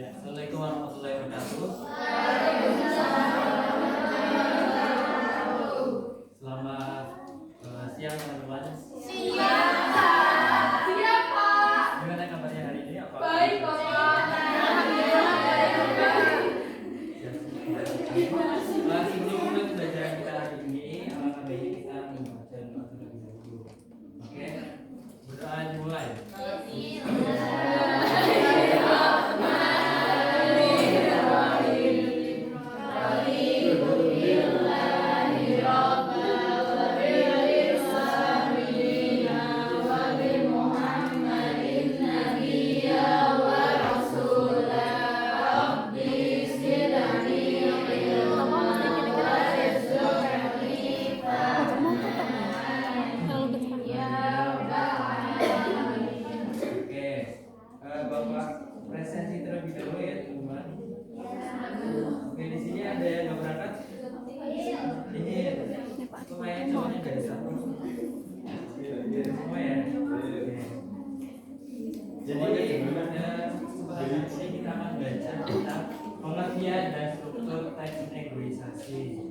Ya, Assalamualaikum warahmatullahi wabarakatuh. Selamat siang teman-teman. Siap, Pak. Gimana kabarnya hari ini? Apa? Baik, Pak. Sebelum mulai pembelajaran kita hari ini, alangkah baiknya kita membaca doa terlebih dahulu. Oke, berdoa dimulai. Bapak presensi terlebih dahulu ya teman-teman. Oke, di sini ada yang nggak berangkat. Ini supaya cowoknya dari satu. Semua ya. Oke. Jadi pada kesempatan ini kita akan belajar tentang pengertian dan struktur teks negosiasi.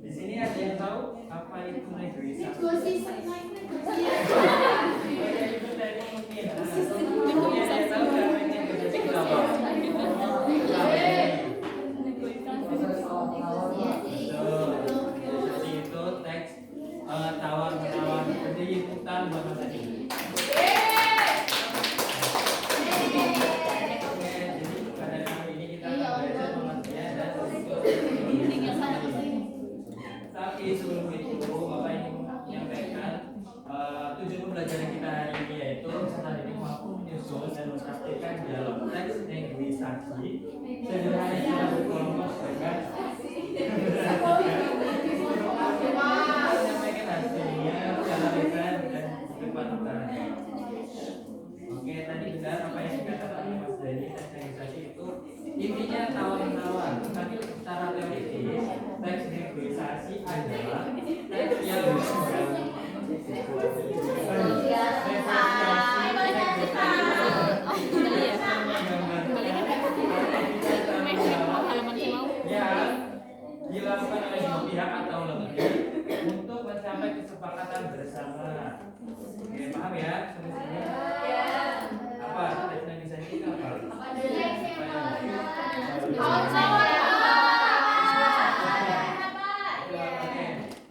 Di sini ada yang tahu apa itu negosiasi? Tawar-menawar seperti utang bapak tadi. Jadi pada kali ini kita akan belajar pengertian dan struktur negosiasi. Tapi sebelum itu bapak ingin menyampaikan tujuan pembelajaran kita hari ini yaitu peserta didik mampu menyusun dan mempraktikkan dialog teks negosiasi sederhana yang berkelompok dengan menyampaikan hasilnya secara lisan dan depan utaranya. Oke, tadi benar apa yang dikatakan oleh Mas Dani, teks negosiasi itu intinya tawar-menawar. Tapi secara teoritis teks negosiasi adalah teks yang dilakukan oleh dua pihak atau lebih untuk mencapai kesepakatan bersama. Oke, paham ya? Apa teks negosiasi itu apa?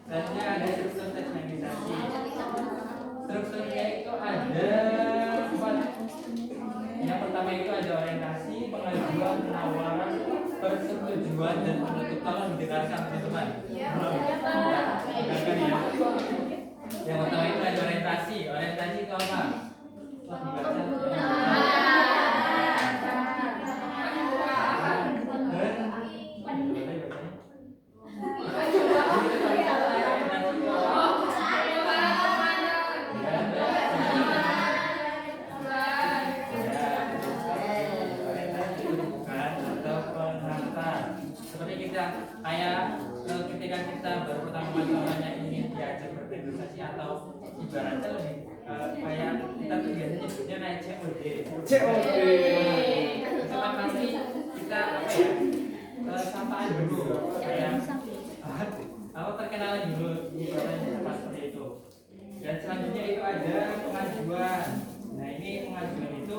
Selanjutnya ada struktur teks negosiasi. Strukturnya itu ada empat. Yang pertama itu ada orientasi, pengajuan, penawaran, persetujuan dan penutup. Tolong didengarkan teman-teman. Dengarkan ya. Yang pertama itu ada orientasi. Orientasi itu apa? Kayak ketika kita baru pertama kali namanya ingin diajak bernegosiasi atau ibaratnya lebih kayak kita tuh biasanya nyebutnya naik COD. Itu kan pasti kita apa ya sapaan dulu kayak apa perkenalan dulu ibaratnya seperti itu. Dan selanjutnya itu ada pengajuan. Nah ini pengajuan itu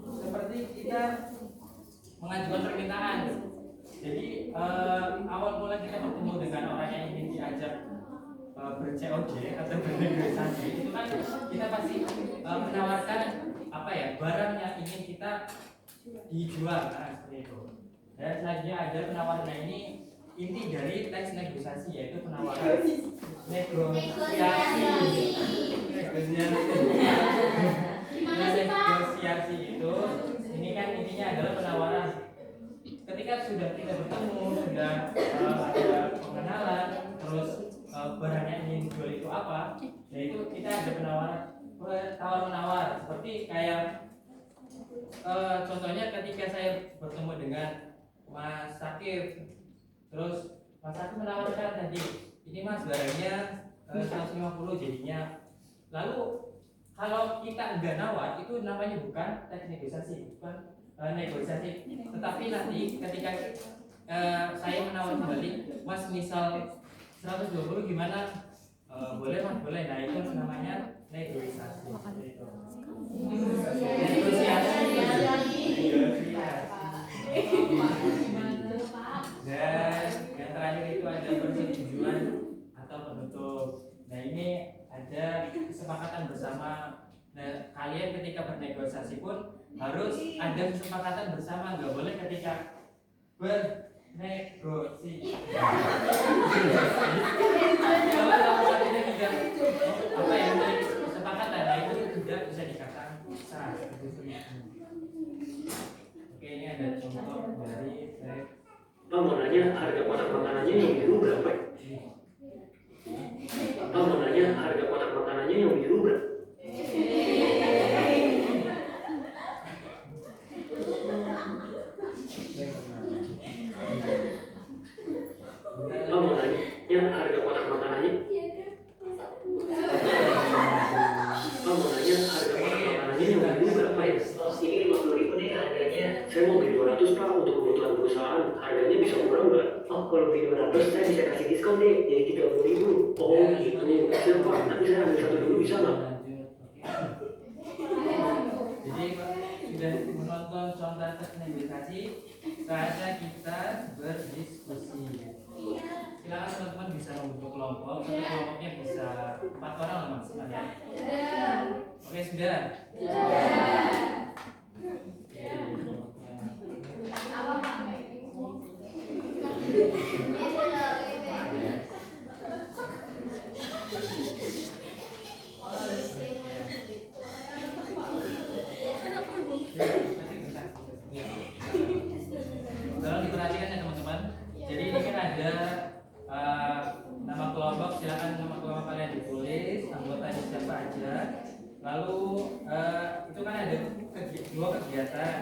seperti kita mengajukan permintaan. Jadi awal mula kita bertemu dengan orang yang ingin diajak ber-COD atau bernegosiasi itu kan kita pasti menawarkan apa ya barang yang ingin kita dijual seperti itu. Dan selanjutnya ada penawaran. Nah ini inti dari teks negosiasi yaitu penawaran negosiasi itu ini kan intinya adalah penawaran. Ketika sudah kita bertemu, sudah ada pengenalan, terus barang yang ingin dijual itu apa, yaitu kita ada penawaran, tawar-menawar. Seperti kayak contohnya ketika saya bertemu dengan Mas Sakif, terus Mas Sakif menawarkan tadi, ini Mas barangnya 150 jadinya. Lalu kalau kita enggak nawar, itu namanya bukan teks negosiasi, bukan negosiasi. Tetapi nanti ketika saya menawar kembali, mas misal 120 gimana? Boleh mas, boleh. Nah itu namanya negosiasi. Itu. Negosiasi. Dan yang terakhir itu ada persetujuan atau penutup. Nah ini ada kesepakatan bersama. Nah kalian ketika bernegosiasi pun harus ada kesepakatan bersama, nggak boleh ketika bernegosiasi kalau tidak apa yang kesepakatan, nah itu tidak bisa dikatakan sah. Oke, ini ada contoh dari Pak mau nanya harga kotak makanannya yang biru berapa? Pak mau nanya harga kotak makanannya yang biru berapa? Pak mau nanya harga kotak makanannya? Pak mau nanya harga kotak makanannya yang biru berapa ya? Ini 50.000 nih harganya. Saya mau beli 200 Pak untuk kebutuhan perusahaan. Harganya bisa murah nggak? Oh kalau beli 200 saya bisa kasih diskon deh, jadi 30.000. Oh gitu. Siap Pak, tapi saya ambil satu dulu bisa nggak? Jadi sudah menonton contoh tes negosiasi, saatnya kita berdiskusi. Silakan teman-teman bisa membentuk kelompok, satu kelompoknya bisa 4 orang lah maksimal ya. Oke sudah. Tolong diperhatikan ya teman-teman. Jadi ini kan ada nama kelompok, silakan nama kelompok kalian ditulis, anggotanya siapa aja. Lalu itu kan ada dua kegiatan.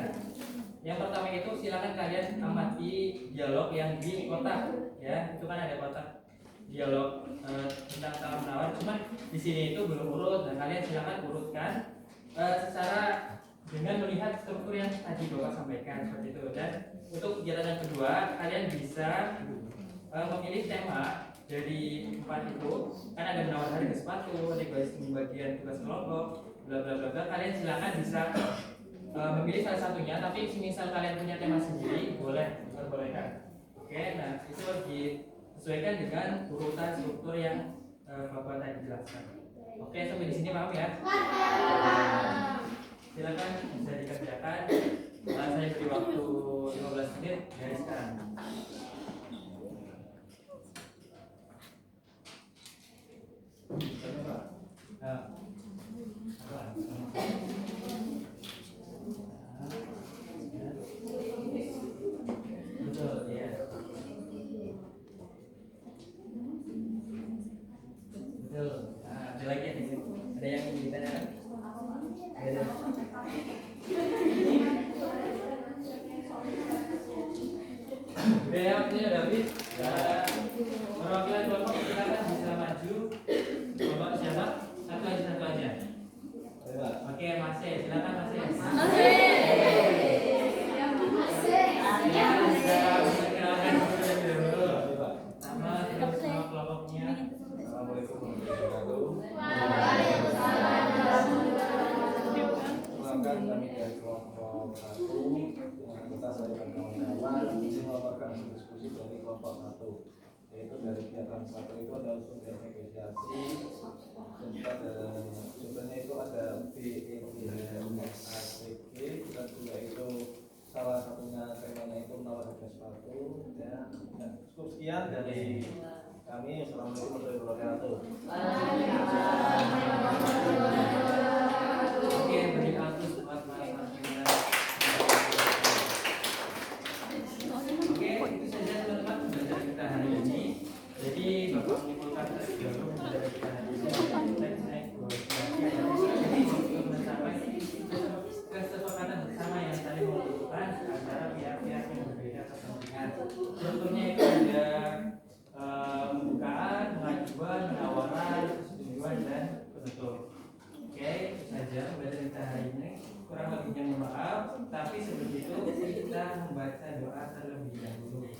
Yang pertama itu silakan kalian amati dialog yang di kotak, ya. Itu kan ada kotak dialog tentang tawar menawar. Cuman di sini itu belum urut, dan kalian silakan urutkan secara dengan melihat struktur yang tadi Bapak sampaikan seperti itu. Dan untuk kegiatan yang kedua, kalian bisa memilih tema dari 4 itu. Kan ada menawar harga sepatu, negosiasi pembagian tugas kelompok, bla bla bla bla. Kalian silakan bisa memilih salah satunya, tapi misal kalian punya tema sendiri, boleh diperbolehkan. Oke, nah itu disesuaikan dengan urutan struktur yang Bapak tadi jelaskan. Oke, sampai di sini paham ya? Silakan bisa dikerjakan. Saya beri waktu 15 menit dari sekarang. Betul, ya. Betul. Ada lagi yang ada yang ingin ditanyakan? Ada. Udah ya, waktunya udah habis. Perwakilan kelompok silakan bisa maju. Kelompok siapa? Satu aja. Oke, Mas E, silakan Mas E. Perkenalkan dulu. Nama kelompoknya. Assalamualaikum warahmatullahi wabarakatuh. Perkenalkan kami dari kelompok 1 yang anggota saya kawan-kawan ini melaporkan hasil diskusi dari kelompok 1, yaitu dari kegiatan 1 itu ada unsur negosiasi, sumbernya itu ada BEDHMACG, dan juga itu salah satunya temanya itu menawar harga sepatu. Dan cukup sekian dari kami. Assalamualaikum warahmatullahi wabarakatuh. Oke, beri aplaus buat Mas Martina. Oke, itu saja teman-teman pembelajaran kita hari ini. Jadi Bapak menyimpulkan terlebih dahulu pembelajaran kita hari ini teks negosiasi adalah kesepakatan bersama yang saling menentukan antara pihak-pihak yang berbeda kepentingan. Strukturnya itu ada pembukaan, tapi sebelum itu kita membaca doa terlebih dahulu.